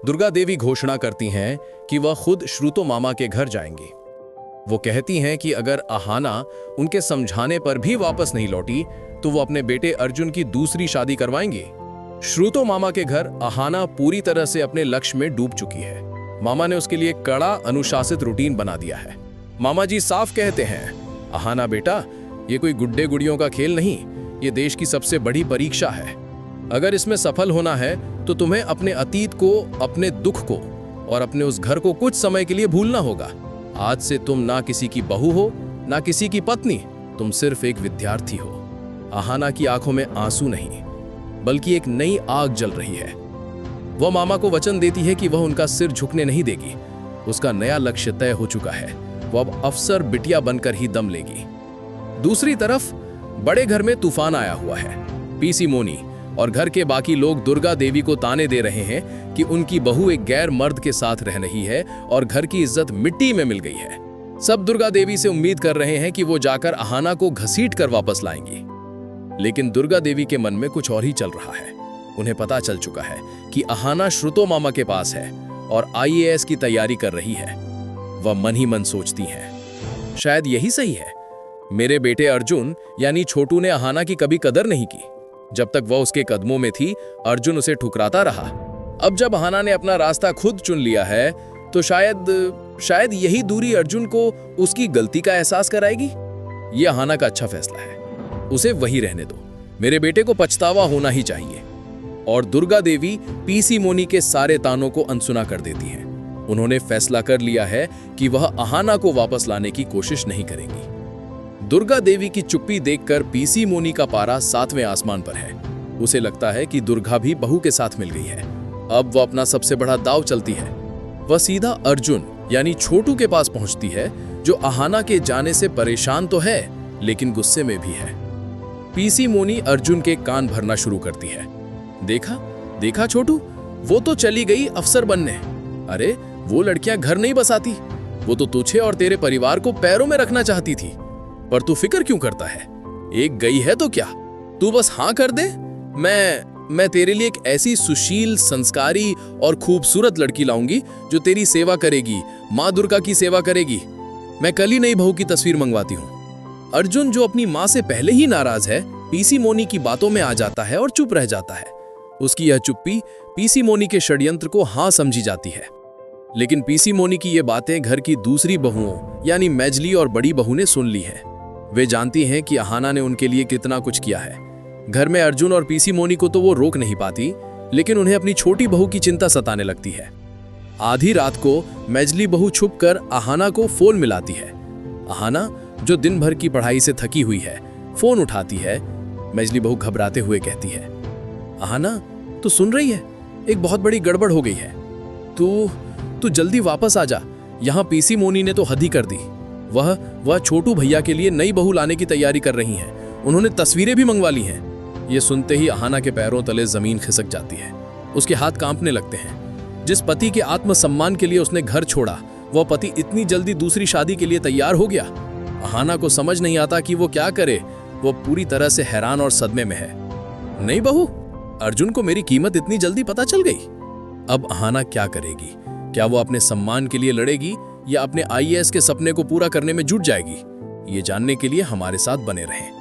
दुर्गा देवी घोषणा करती हैं कि वह खुद श्रुतो मामा के घर जाएंगी। वो कहती हैं कि अगर अहाना उनके समझाने पर भी वापस नहीं लौटी तो वो अपने बेटे अर्जुन की दूसरी शादी करवाएंगी। श्रुतो मामा के घर अहाना पूरी तरह से अपने लक्ष्य में डूब चुकी है। मामा ने उसके लिए कड़ा अनुशासित रूटीन बना दिया है। मामा जी साफ कहते हैं, अहाना बेटा, ये कोई गुड्डे गुड़ियों का खेल नहीं, ये देश की सबसे बड़ी परीक्षा है। अगर इसमें सफल होना है तो तुम्हें अपने अतीत को, अपने दुख को और अपने उस घर को कुछ समय के लिए भूलना होगा। आज से तुम ना किसी की बहू हो, ना किसी की पत्नी, तुम सिर्फ एक विद्यार्थी हो। अहाना की आंखों में आंसू नहीं, बल्कि एक नई आग जल रही है। वह मामा को वचन देती है कि वह उनका सिर झुकने नहीं देगी। उसका नया लक्ष्य तय हो चुका है। वह अब अफसर बिटिया बनकर ही दम लेगी। दूसरी तरफ बड़े घर में तूफान आया हुआ है। पीसी मोनी और घर के बाकी लोग दुर्गा देवी को ताने दे रहे हैं कि उनकी बहू एक गैर मर्द के साथ रह रही है और घर की इज्जत मिट्टी में मिल गई है। सब दुर्गा देवी से उम्मीद कर रहे हैं कि वो जाकर अहाना को घसीट कर वापस लाएंगी। लेकिन दुर्गा देवी के मन में कुछ और ही चल रहा है। उन्हें पता चल चुका है कि अहाना श्रुतो मामा के पास है और IAS की तैयारी कर रही है। वह मन ही मन सोचती हैं, शायद यही सही है। मेरे बेटे अर्जुन यानी छोटू ने अहाना की कभी कदर नहीं की। जब तक वह उसके कदमों में थी, अर्जुन उसे ठुकराता रहा। अब जब अहाना ने अपना रास्ता खुद चुन लिया है तो शायद यही दूरी अर्जुन को उसकी गलती का एहसास कराएगी। यह अहाना का अच्छा फैसला है, उसे वही रहने दो। मेरे बेटे को पछतावा होना ही चाहिए। और दुर्गा देवी पीसी मोनी के सारे तानों को अनसुना कर देती हैं। उन्होंने फैसला कर लिया है कि वह अहाना को वापस लाने की कोशिश नहीं करेंगी। दुर्गा देवी की चुप्पी देखकर पीसी मोनी का पारा 7वें आसमान पर है। उसे लगता है कि दुर्गा भी बहू के साथ मिल गई है। अब वह अपना सबसे बड़ा दांव चलती है। वह सीधा अर्जुन यानी छोटू के पास पहुंचती है, जो अहाना के जाने से परेशान तो है लेकिन गुस्से में भी है। पीसी मोनी अर्जुन के कान भरना शुरू करती है। देखा छोटू, वो तो चली गई अफसर बनने। अरे वो लड़कियां घर नहीं बसाती, वो तो तुझे और तेरे परिवार को पैरों में रखना चाहती थी। पर तू फिक्र क्यों करता है? एक गई है तो क्या, तू बस हाँ कर दे। मैं तेरे लिए एक ऐसी सुशील, संस्कारी और खूबसूरत लड़की लाऊंगी जो तेरी सेवा करेगी, माँ दुर्गा की सेवा करेगी। मैं कल ही नई बहू की तस्वीर मंगवाती हूँ। अर्जुन, जो अपनी माँ से पहले ही नाराज है, पीसी मोनी की बातों में आ जाता है और चुप रह जाता है। उसकी यह चुप्पी पीसी मोनी के षड्यंत्र को हाँ समझी जाती है। लेकिन पीसी मोनी की ये बातें घर की दूसरी बहुओं यानी मैजली और बड़ी बहू ने सुन ली है। वे जानती हैं कि अहाना ने उनके लिए कितना कुछ किया है। घर में अर्जुन और पीसी मोनी को तो वो रोक नहीं पाती, लेकिन उन्हें अपनी छोटी बहू की चिंता सताने लगती है। आधी रात को मैजली बहू छुपकर अहाना को फोन मिलाती है। अहाना, जो दिन भर की पढ़ाई से थकी हुई है, फोन उठाती है। मैजली बहू घबराते हुए कहती है, अहाना, तू सुन रही है? एक बहुत बड़ी गड़बड़ हो गई है। तू जल्दी वापस आ जा। यहाँ पीसी मोनी ने तो हद ही कर दी। वह छोटू भैया के लिए नई बहू लाने की तैयारी कर रही हैं। उन्होंने तस्वीरें भी मंगवा ली हैं। ये सुनते ही अहाना के पैरों तले जमीन खिसक जाती है। उसके हाथ कांपने लगते हैं। जिस पति के आत्मसम्मान के लिए उसने घर छोड़ा, वह पति इतनी जल्दी दूसरी शादी के लिए तैयार हो गया। अहाना को समझ नहीं आता कि वो क्या करे। वो पूरी तरह से हैरान और सदमे में है। नई बहू? अर्जुन को मेरी कीमत इतनी जल्दी पता चल गई। अब अहाना क्या करेगी? क्या वो अपने सम्मान के लिए लड़ेगी या अपने IAS के सपने को पूरा करने में जुट जाएगी? ये जानने के लिए हमारे साथ बने रहें।